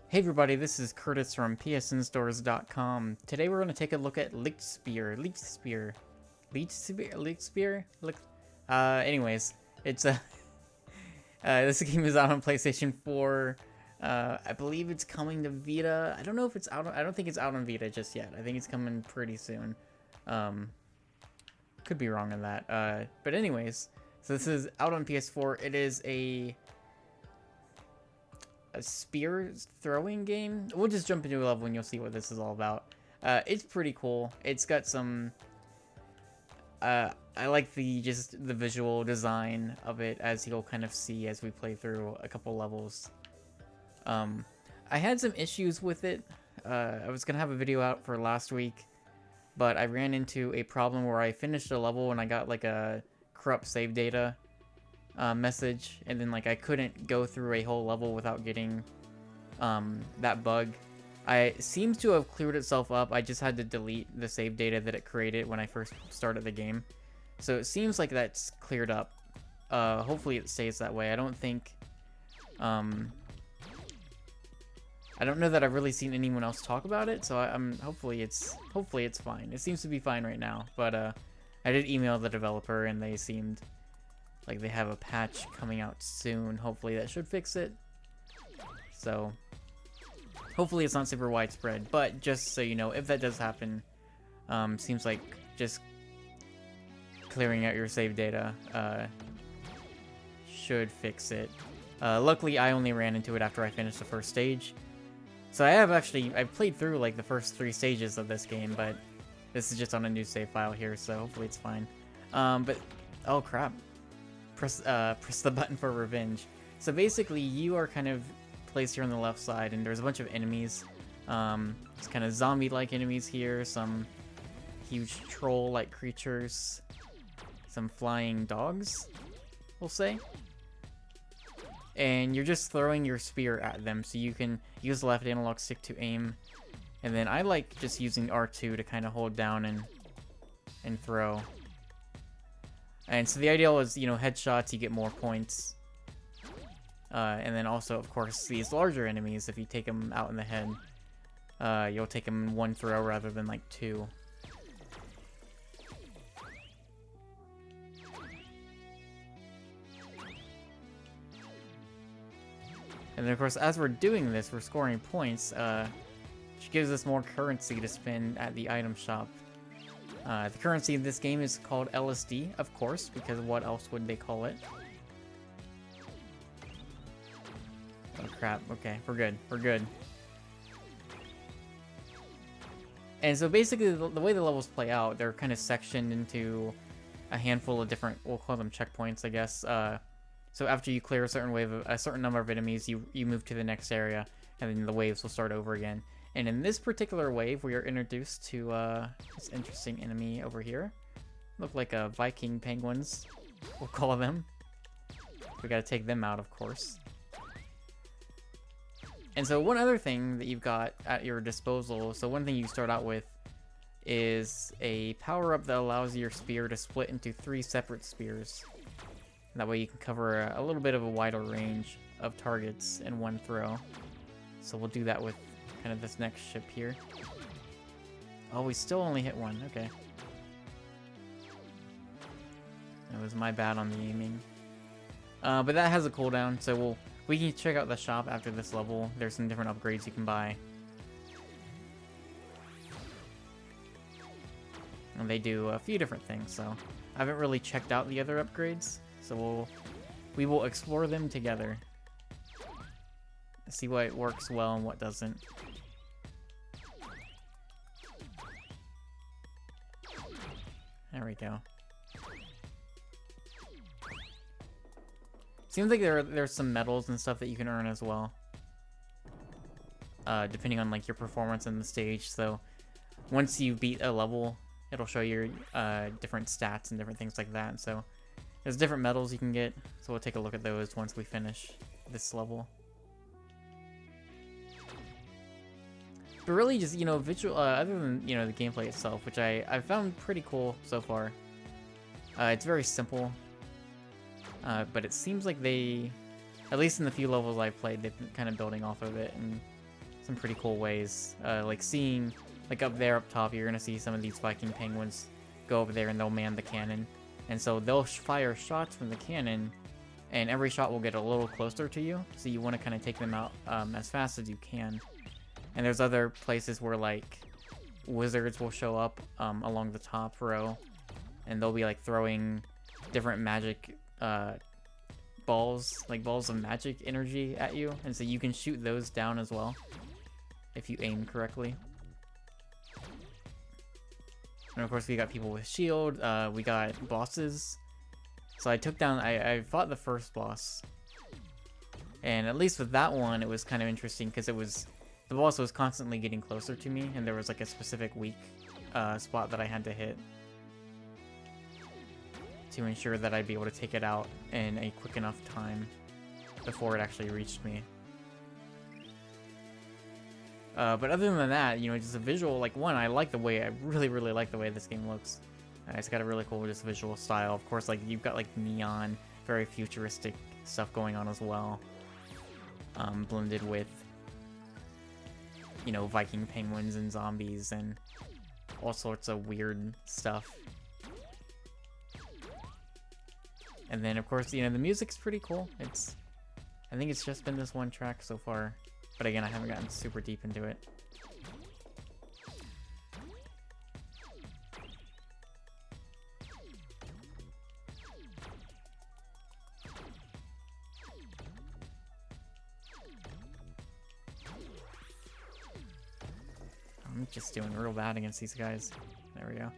Hey everybody, this is Curtis from PSNStores.com. Today we're going to take a look at Lichtspeer. Anyways, it's a this game is out on PlayStation 4. I believe it's coming to Vita. I don't know if it's out. I don't think it's out on Vita just yet. I think it's coming pretty soon. Could be wrong on that. But anyways, so this is out on PS4. It is a spear throwing game. We'll just jump into a level and you'll see what this is all about. It's pretty cool. It's got some I like the visual design of it, as you'll kind of see as we play through a couple levels. I had some issues with it. I was gonna have a video out for last week, but I ran into a problem where I finished a level and I got like a corrupt save data message, and then like I couldn't go through a whole level without getting that bug. It seems to have cleared itself up. I just had to delete the save data that it created when I first started the game, so it seems like that's cleared up. Hopefully it stays that way. I don't think I don't know that I've really seen anyone else talk about it, so hopefully it's fine. It seems to be fine right now, but I did email the developer and they seemed like they have a patch coming out soon. Hopefully that should fix it. So hopefully it's not super widespread, but just so you know, if that does happen, seems like just clearing out your save data should fix it. Luckily I only ran into it after I finished the first stage. So I've played through like the first 3 stages of this game, but this is just on a new save file here, so hopefully it's fine. But oh crap. Press the button for revenge. So basically, you are kind of placed here on the left side, and there's a bunch of enemies. It's kind of zombie-like enemies here, some huge troll-like creatures, some flying dogs, we'll say. And you're just throwing your spear at them, so you can use the left analog stick to aim. And then I like just using R2 to kind of hold down and throw. And so the ideal is, you know, headshots, you get more points. And then also, of course, these larger enemies, if you take them out in the head, you'll take them in 1 throw rather than like 2. And then, of course, as we're doing this, we're scoring points, which gives us more currency to spend at the item shop. The currency in this game is called LSD, of course, because what else would they call it? Oh crap, okay, we're good, we're good. And so basically the way the levels play out, they're kind of sectioned into a handful of different, we'll call them checkpoints, I guess. So after you clear a certain number of enemies, you move to the next area, and then the waves will start over again. And in this particular wave, we are introduced to this interesting enemy over here. Look like Viking Penguins, we'll call them. We gotta take them out, of course. And so one other thing that you've got at your disposal, so one thing you start out with is a power-up that allows your spear to split into 3 separate spears. And that way you can cover a little bit of a wider range of targets in 1 throw. So we'll do that with kind of this next ship here. Oh, we still only hit 1. Okay. It was my bad on the aiming. But that has a cooldown, so we can check out the shop after this level. There's some different upgrades you can buy. And they do a few different things, so I haven't really checked out the other upgrades. So we will explore them together. See what works well and what doesn't. There we go. Seems like there's some medals and stuff that you can earn as well. Depending on like your performance in the stage. So once you beat a level, it'll show your different stats and different things like that. So there's different medals you can get. So we'll take a look at those once we finish this level. But really just, you know, other than, you know, the gameplay itself, which I've found pretty cool so far. It's very simple. But it seems like they, at least in the few levels I've played, they've been kind of building off of it and some pretty cool ways. Like seeing, like up there up top, you're gonna see some of these Viking Penguins go over there and they'll man the cannon. And so they'll fire shots from the cannon, and every shot will get a little closer to you. So you want to kind of take them out as fast as you can. And there's other places where like wizards will show up along the top row, and they'll be like throwing different magic balls, like balls of magic energy at you, and so you can shoot those down as well if you aim correctly. And of course we got people with shield, we got bosses. So I took down, I fought the first boss, and at least with that one it was kind of interesting because the boss was constantly getting closer to me, and there was like a specific weak spot that I had to hit to ensure that I'd be able to take it out in a quick enough time before it actually reached me. But other than that, you know, just a visual, like, one, I really, really like the way this game looks. It's got a really cool just visual style. Of course, like, you've got, like, neon, very futuristic stuff going on as well. Blended with, you know, Viking penguins and zombies and all sorts of weird stuff. And then, of course, you know, the music's pretty cool. I think it's just been this one track so far. But again, I haven't gotten super deep into it. I'm just doing real bad against these guys. There we go.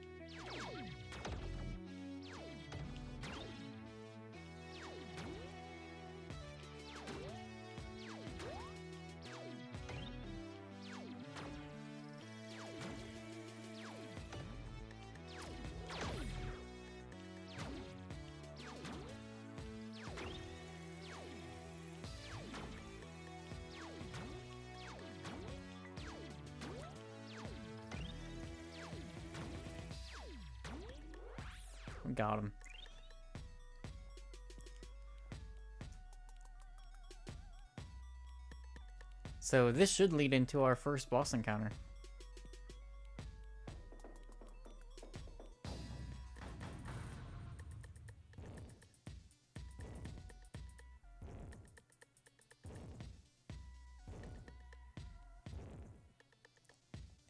Got him. So this should lead into our first boss encounter.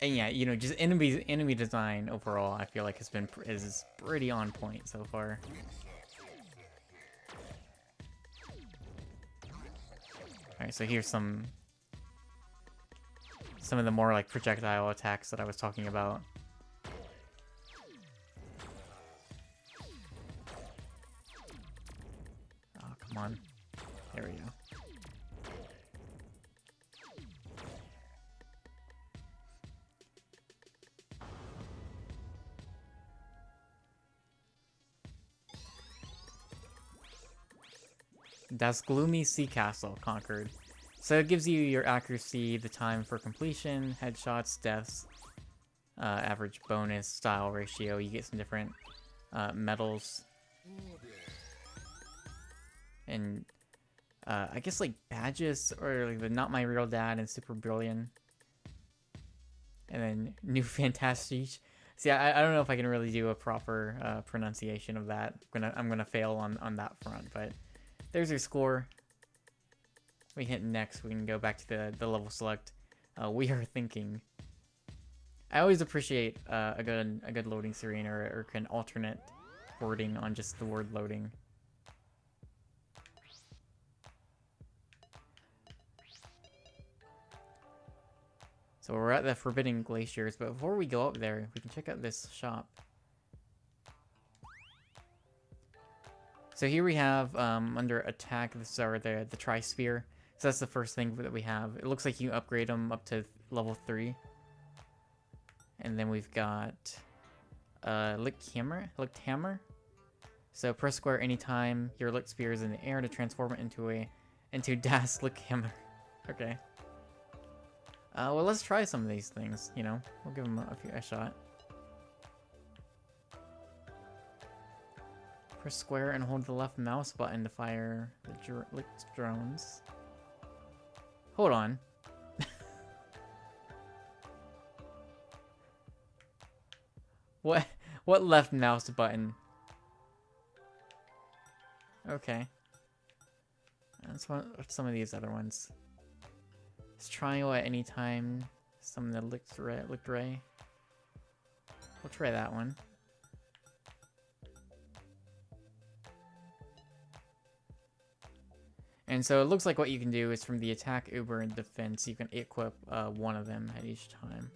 And yeah, you know, just enemy design overall, I feel like is pretty on point so far. Alright, so here's some of the more like projectile attacks that I was talking about. Oh, come on. There we go. Das Gloomy Sea Castle conquered. So it gives you your accuracy, the time for completion, headshots, deaths, average bonus, style ratio. You get some different medals. And I guess like badges, or like the Not My Real Dad and Super Brilliant. And then New Fantastique. See, I don't know if I can really do a proper pronunciation of that. I'm gonna fail on that front, but there's your score. We hit next, we can go back to the level select. We are thinking. I always appreciate a good loading screen or an alternate wording on just the word loading. So we're at the Forbidden Glaciers, but before we go up there, we can check out this shop. So here we have, under attack, this is the Lichtspeer. So that's the first thing that we have. It looks like you upgrade them up to level 3. And then we've got Lichthammer. So press square anytime your Lichtspeer is in the air to transform it into Das Lichthammer. Okay. Well, let's try some of these things, you know. We'll give them a shot. Press square and hold the left mouse button to fire the drones. Hold on. What? What left mouse button? Okay. That's some of these other ones. It's triangle at any time. Something that looked ray. We'll try that one. And so it looks like what you can do is from the attack, uber, and defense, you can equip one of them at each time.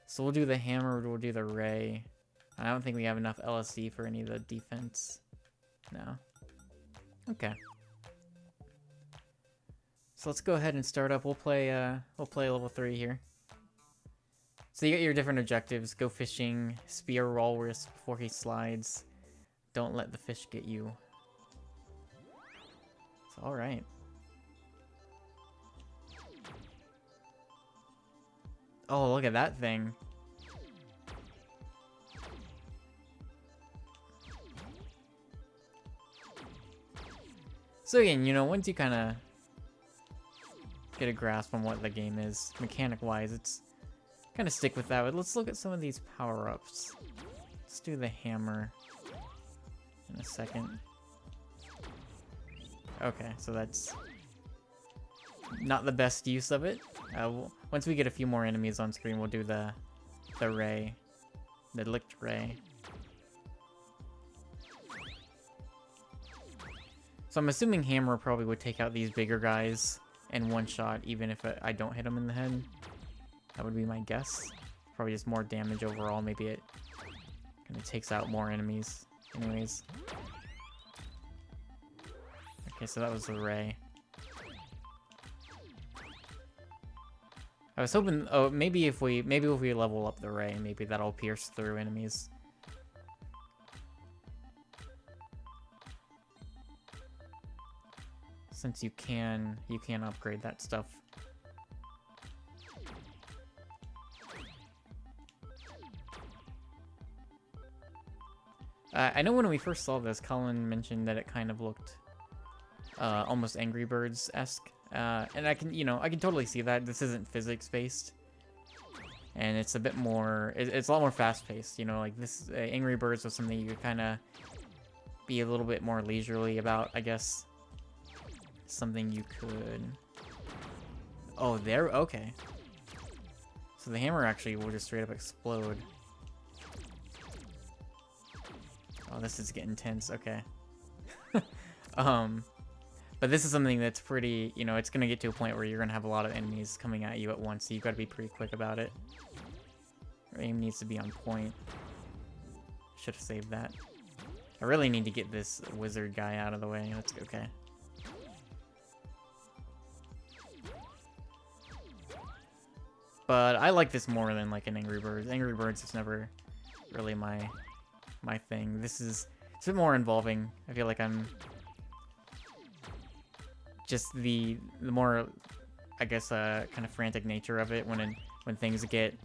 So we'll do the hammer, we'll do the ray. I don't think we have enough LSD for any of the defense. No. Okay. So let's go ahead and start up. We'll play level 3 here. So you get your different objectives. Go fishing, spear walrus before he slides. Don't let the fish get you. It's alright. Oh, look at that thing. So again, you know, once you kind of get a grasp on what the game is, mechanic-wise, it's kind of stick with that. But let's look at some of these power-ups. Let's do the hammer in a second. Okay, so that's not the best use of it. Once we get a few more enemies on screen, we'll do the ray, the licked ray. So I'm assuming hammer probably would take out these bigger guys in one shot, even if I don't hit them in the head. That would be my guess. Probably just more damage overall. Maybe it kind of takes out more enemies. Anyways. Okay, so that was the ray. I was hoping, oh, maybe if we level up the ray, maybe that'll pierce through enemies. Since you can upgrade that stuff. I know when we first saw this, Colin mentioned that it kind of looked almost Angry Birds-esque. And I can totally see that. This isn't physics-based. And it's a bit more, it's a lot more fast-paced, you know, like this, Angry Birds was something you could kind of be a little bit more leisurely about, I guess. Something you could... Oh, there? Okay. So the hammer actually will just straight up explode. Oh, this is getting tense. Okay. But this is something that's pretty, you know, it's going to get to a point where you're going to have a lot of enemies coming at you at once, so you've got to be pretty quick about it. Your aim needs to be on point. Should have saved that. I really need to get this wizard guy out of the way. That's okay. But I like this more than like an Angry Birds. Angry Birds is never really my thing. This is it's a bit more involving. I feel like I'm just the more, I guess, kind of frantic nature of it when things get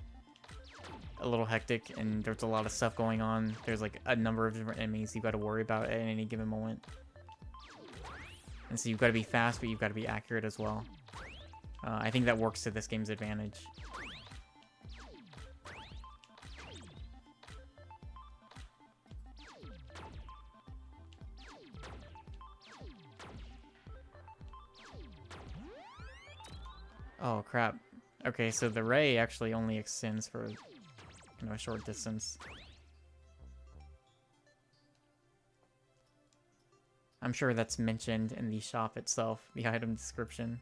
a little hectic and there's a lot of stuff going on. There's like a number of different enemies you've got to worry about at any given moment. And so you've got to be fast, but you've got to be accurate as well. I think that works to this game's advantage. Oh, crap. Okay, so the ray actually only extends for, you know, a short distance. I'm sure that's mentioned in the shop itself, the item description.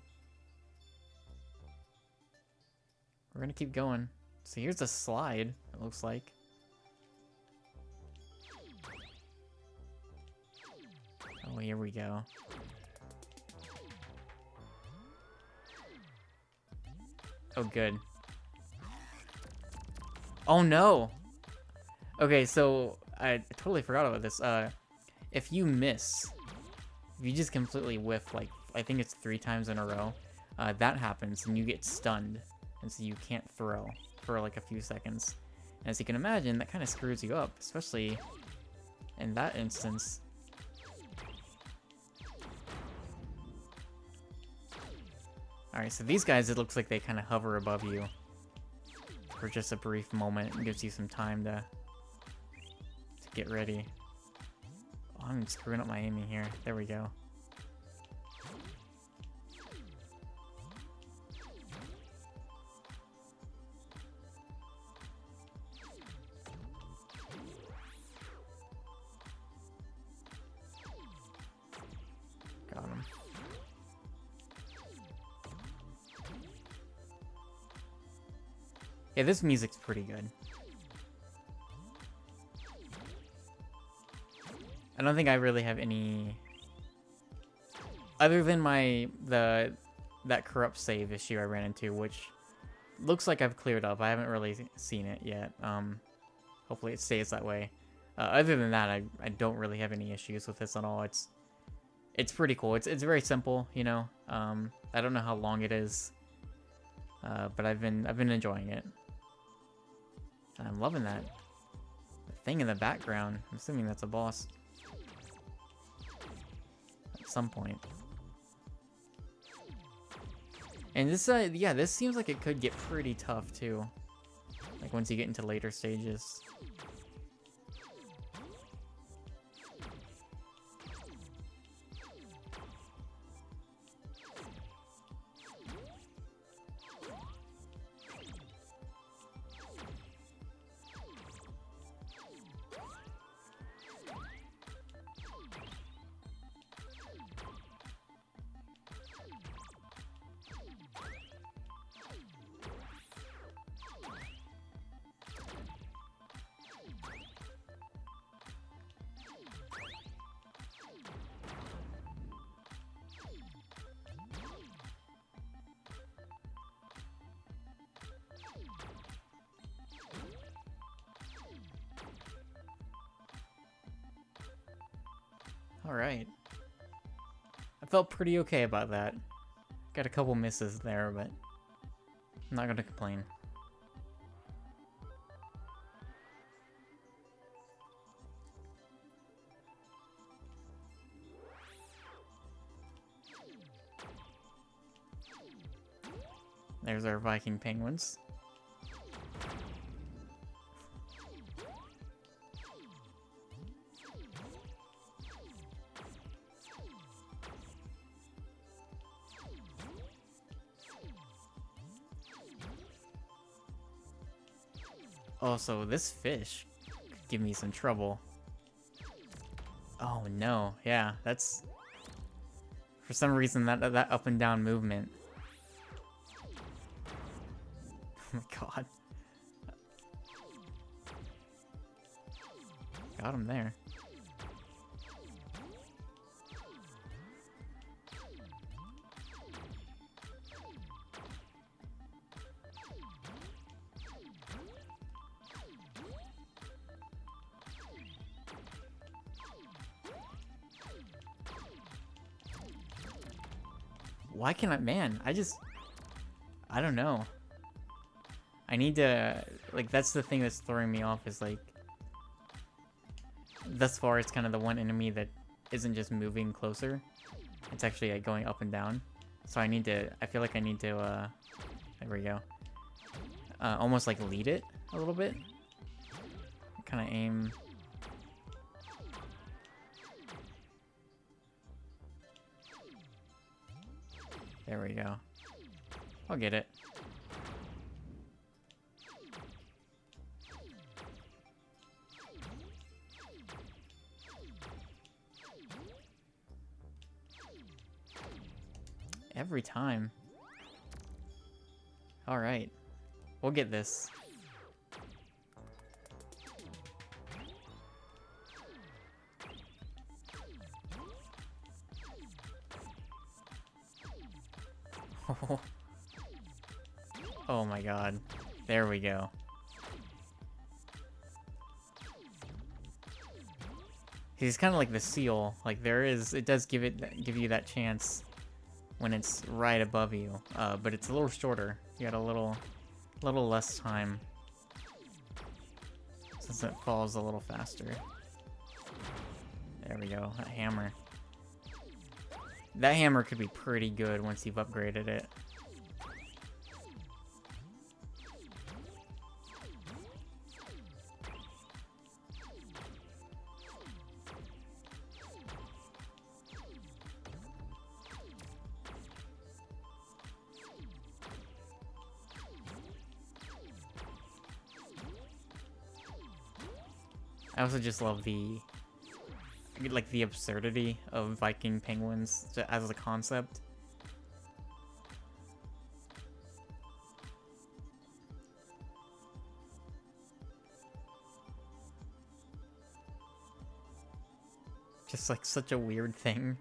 We're gonna keep going. So here's a slide, it looks like. Oh, here we go. Oh, good. Oh, no! Okay, so I totally forgot about this. If you miss, if you just completely whiff, like, I think it's 3 times in a row, that happens and you get stunned. And so you can't throw for like a few seconds. And as you can imagine, that kind of screws you up, especially in that instance. Alright, so these guys, it looks like they kind of hover above you for just a brief moment. It gives you some time to get ready. Oh, I'm screwing up my aiming here. There we go. Got him. Yeah, this music's pretty good. I don't think I really have any... Other than that corrupt save issue I ran into, which looks like I've cleared up. I haven't really seen it yet. Hopefully it stays that way. Other than that, I don't really have any issues with this at all. It's pretty cool. It's very simple, you know. I don't know how long it is, but I've been enjoying it. And I'm loving that thing in the background. I'm assuming that's a boss at some point. And this, yeah, this seems like it could get pretty tough too. Like once you get into later stages. Alright. I felt pretty okay about that. Got a couple misses there, but I'm not gonna complain. There's our Viking Penguins. Also, this fish could give me some trouble. Oh no, yeah, that's... For some reason, that up and down movement. Oh my god. Got him there. Why can't I, man, I don't know. I need to, like, that's the thing that's throwing me off is, like, thus far it's kind of the one enemy that isn't just moving closer. It's actually, like, going up and down. So I feel like I need to, there we go. Almost, like, lead it a little bit. Kind of aim. There we go. I'll get it. Every time. All right. We'll get this. Oh my god. There we go. He's kind of like the seal. Like it does give you that chance when it's right above you. But it's a little shorter. You got a little less time since it falls a little faster. There we go. That hammer. That hammer could be pretty good once you've upgraded it. I also just love the absurdity of Viking penguins as a concept. Just like such a weird thing.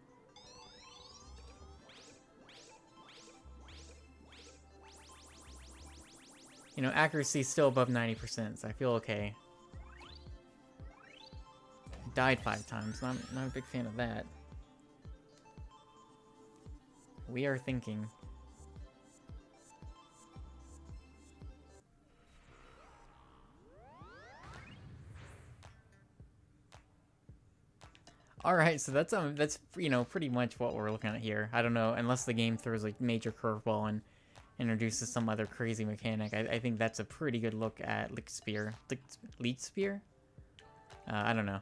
You know, accuracy is still above 90%, so I feel okay. Died 5 times. Not a big fan of that. We are thinking. Alright, so that's you know, pretty much what we're looking at here. I don't know, unless the game throws like major curveball and introduces some other crazy mechanic. I think that's a pretty good look at Lichtspeer. Lichtspeer? I don't know.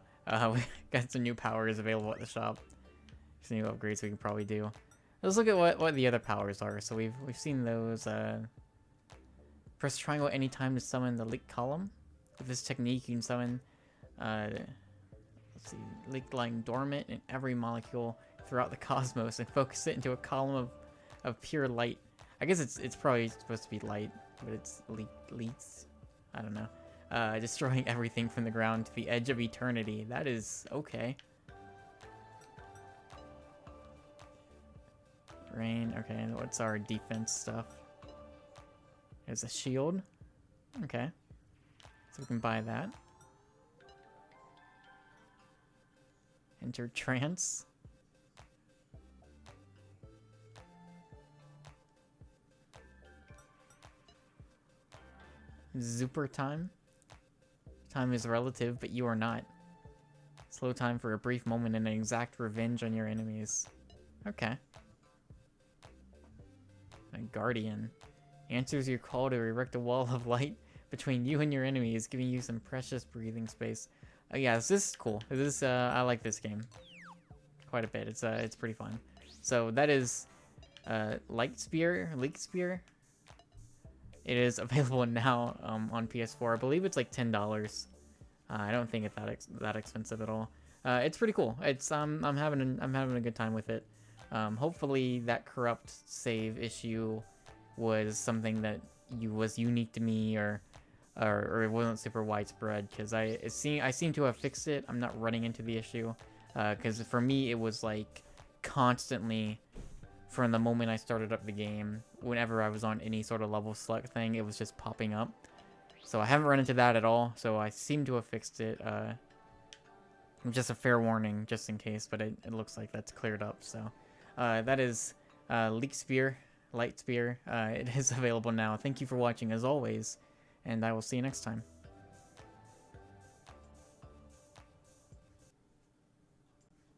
We got some new powers available at the shop. Some new upgrades we can probably do. Let's look at what the other powers are. So we've seen those. Press triangle anytime to summon the Lick column. With this technique, you can summon. Let's see, Lick lying dormant in every molecule throughout the cosmos and focus it into a column of pure light. I guess it's probably supposed to be light, but it's leaks. I don't know. Destroying everything from the ground to the edge of eternity. That is okay. Rain. Okay, what's our defense stuff? There's a shield. Okay. So we can buy that. Enter trance. Super time. Time is relative, but you are not. Slow time for a brief moment and an exact revenge on your enemies. Okay. A guardian. Answers your call to erect a wall of light between you and your enemies, giving you some precious breathing space. Oh yeah, this is cool. This I like this game quite a bit. It's pretty fun. So that is Lichtspeer. It is available now on PS4. I believe it's like $10. I don't think it's that expensive at all. It's pretty cool. It's I'm having a good time with it. Hopefully that corrupt save issue was something that was unique to me, or it wasn't super widespread, because I seem to have fixed it. I'm not running into the issue, because for me it was like constantly from the moment I started up the game. Whenever I was on any sort of level select thing, it was just popping up. So I haven't run into that at all, so I seem to have fixed it. Just a fair warning, just in case, but it looks like that's cleared up. So that is Lichtspeer. It is available now. Thank you for watching as always, and I will see you next time.